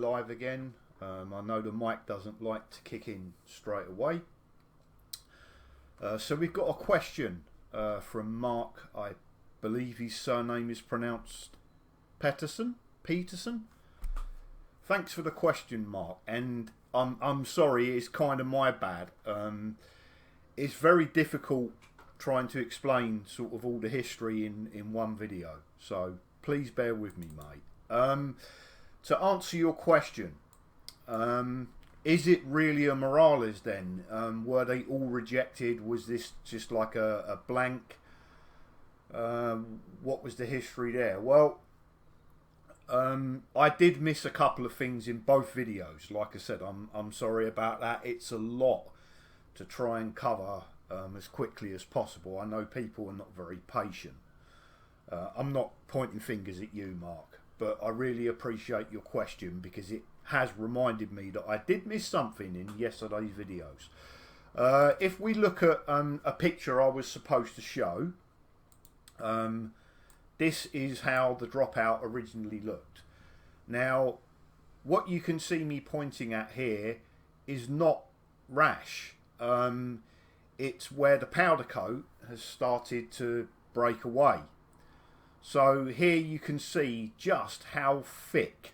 live again. I know the mic doesn't like to kick in straight away. So we've got a question from Mark. I believe his surname is pronounced Peterson. Thanks for the question, Mark. And I'm sorry, it's kind of my bad. It's very difficult trying to explain sort of all the history in one video. So please bear with me, mate. To answer your question, is it really a Morales then? Were they all rejected? Was this just like a blank? What was the history there? Well, I did miss a couple of things in both videos. Like I said, I'm sorry about that. It's a lot to try and cover as quickly as possible. I know people are not very patient. I'm not pointing fingers at you, Mark, but I really appreciate your question because it has reminded me that I did miss something in yesterday's videos. If we look at a picture I was supposed to show, this is how the Dropout originally looked. Now, what you can see me pointing at here is not rash. It's where the powder coat has started to break away. So here you can see just how thick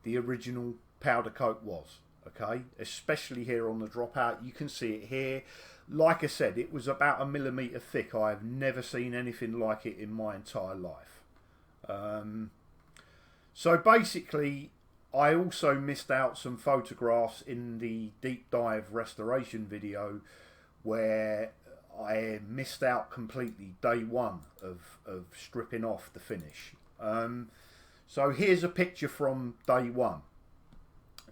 the original powder coat was, okay? Especially here on the Dropout, you can see it here. Like I said, it was about 1 millimetre thick. I have never seen anything like it in my entire life. So basically, I also missed out some photographs in the deep dive restoration video where I missed out completely day one of stripping off the finish. So here's a picture from day one.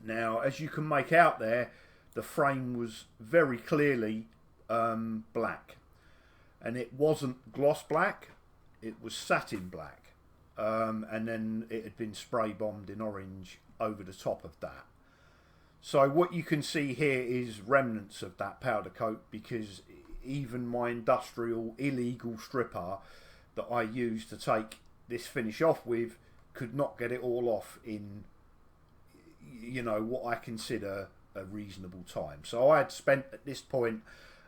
Now, as you can make out there, the frame was very clearly black. And it wasn't gloss black, it was satin black. And then it had been spray bombed in orange over the top of that. So what you can see here is remnants of that powder coat, because even my industrial illegal stripper that I used to take this finish off with could not get it all off in, you know, what I consider a reasonable time. So I had spent at this point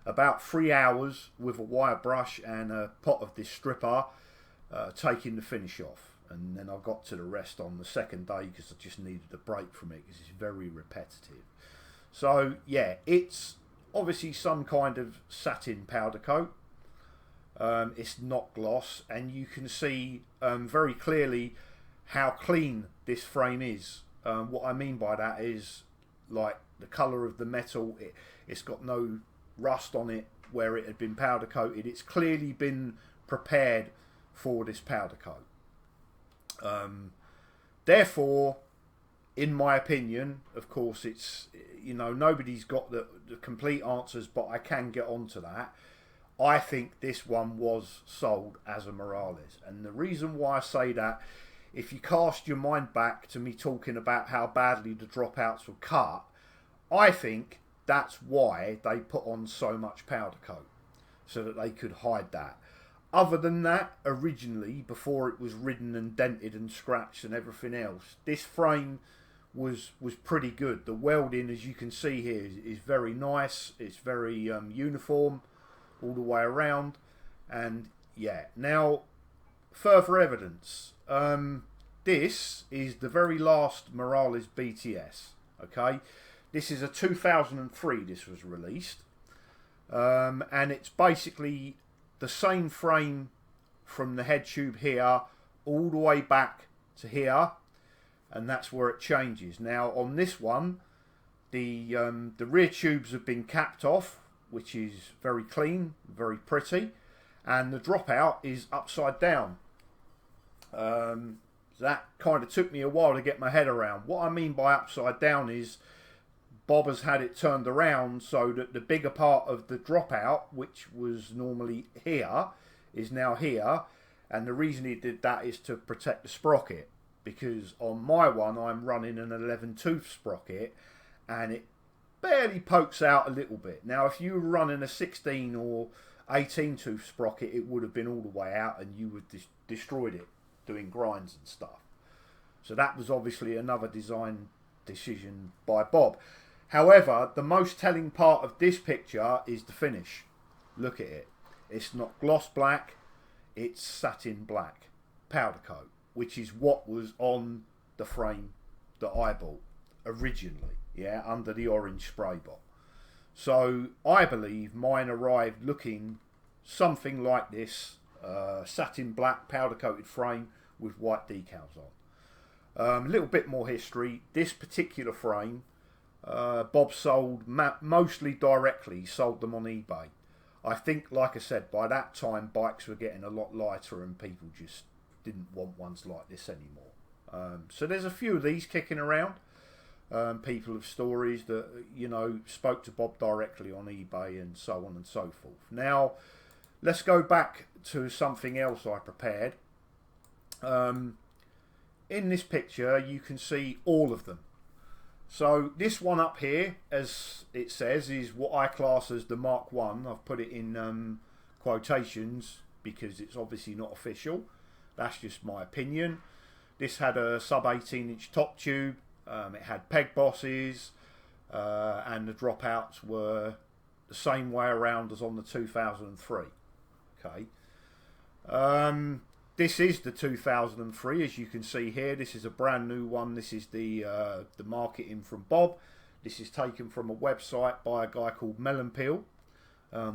about 3 hours with a wire brush and a pot of this stripper taking the finish off. And then I got to the rest on the second day because I just needed a break from it because it's very repetitive. So yeah, it's obviously some kind of satin powder coat. It's not gloss, and you can see very clearly how clean this frame is. What I mean by that is, like, the colour of the metal, it's got no rust on it where it had been powder coated. It's clearly been prepared for this powder coat. Therefore, in my opinion, of course, it's, you know, nobody's got the complete answers, but I can get onto that. I think this one was sold as a Morales, and the reason why I say that, if you cast your mind back to me talking about how badly the Dropouts were cut, I think that's why they put on so much powder coat, so that they could hide that. Other than that, originally, before it was ridden and dented and scratched and everything else, this frame was pretty good. The welding, as you can see here, is very nice. It's very uniform all the way around. And yeah, now, further evidence. This is the very last Morales BTS. Okay, this is a 2003. This was released, and it's basically the same frame from the head tube here all the way back to here, and that's where it changes. Now on this one, the rear tubes have been capped off, which is very clean, very pretty, and the Dropout is upside down. That kind of took me a while to get my head around. What I mean by upside down is Bob has had it turned around so that the bigger part of the Dropout, which was normally here, is now here. And the reason he did that is to protect the sprocket, because on my one I'm running an 11 tooth sprocket and it barely pokes out a little bit. Now if you were running a 16 or 18 tooth sprocket, it would have been all the way out and you would destroyed it doing grinds and stuff. So that was obviously another design decision by Bob. However, the most telling part of this picture is the finish. Look at it. It's not gloss black, it's satin black powder coat, which is what was on the frame that I bought originally, yeah, under the orange spray bottle. So I believe mine arrived looking something like this, satin black powder coated frame with white decals on. A little bit more history. This particular frame, Bob sold mostly directly, sold them on eBay. I think, like I said, by that time bikes were getting a lot lighter and people just didn't want ones like this anymore. So there's a few of these kicking around. People of stories that, you know, spoke to Bob directly on eBay and so on and so forth. Now, let's go back to something else I prepared. In this picture, you can see all of them. So this one up here, as it says, is what I class as the Mark 1. I've put it in quotations because it's obviously not official. That's just my opinion. This had a sub 18-inch top tube. It had peg bosses, and the dropouts were the same way around as on the 2003. Okay. This is the 2003, as you can see here. This is a brand new one. This is the marketing from Bob. This is taken from a website by a guy called Melonpeel,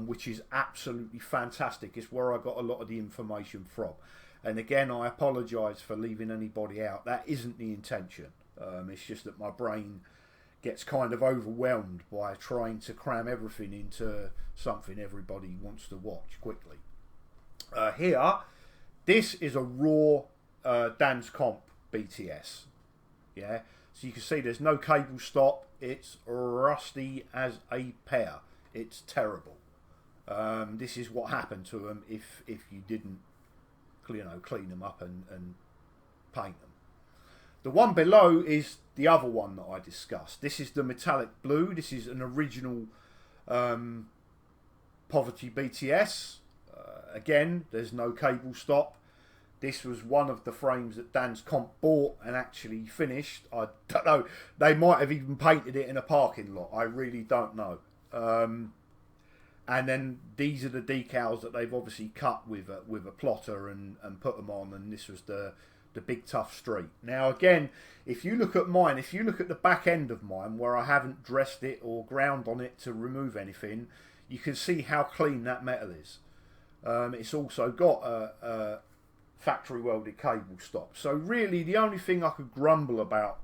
which is absolutely fantastic. It's where I got a lot of the information from. And again, I apologise for leaving anybody out. That isn't the intention. It's just that my brain gets kind of overwhelmed by trying to cram everything into something everybody wants to watch quickly. Here, this is a raw Dan's Comp BTS. Yeah, so you can see there's no cable stop. It's rusty as a pear. It's terrible. This is what happened to them if you didn't, you know, clean them up and paint them. The one below is the other one that I discussed. This is the metallic blue. This is an original Poverty BTS. Again, there's no cable stop. This was one of the frames that Dan's Comp bought and actually finished. I don't know. They might have even painted it in a parking lot. I really don't know. And then these are the decals that they've obviously cut with a plotter and put them on. And this was the big tough street. Now again, if you look at mine, if you look at the back end of mine where I haven't dressed it or ground on it to remove anything, you can see how clean that metal is. It's also got a factory welded cable stop. So really the only thing I could grumble about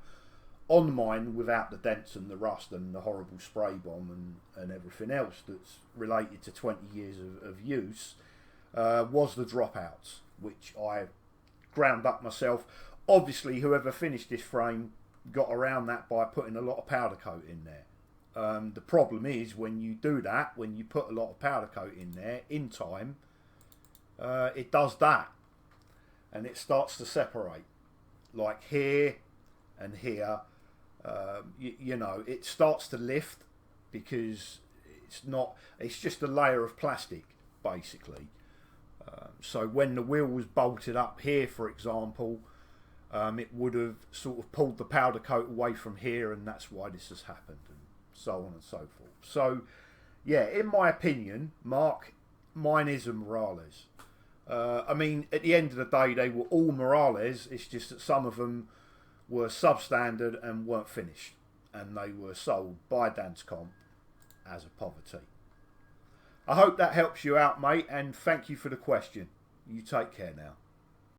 on mine, without the dents and the rust and the horrible spray bomb and everything else that's related to 20 years of use, was the dropouts, which I ground up myself. Obviously whoever finished this frame got around that by putting a lot of powder coat in there. The problem is when you do that, when you put a lot of powder coat in there in time, it does that and it starts to separate, like here and here. You know, it starts to lift because it's just a layer of plastic basically. So when the wheel was bolted up here, for example, it would have sort of pulled the powder coat away from here, and that's why this has happened, and so on and so forth. So yeah, in my opinion, Mark, mine is a Morales. I mean, at the end of the day, they were all Morales. It's just that some of them were substandard and weren't finished, and they were sold by Dan's Comp as a Poverty. I hope that helps you out, mate, and thank you for the question. You take care now.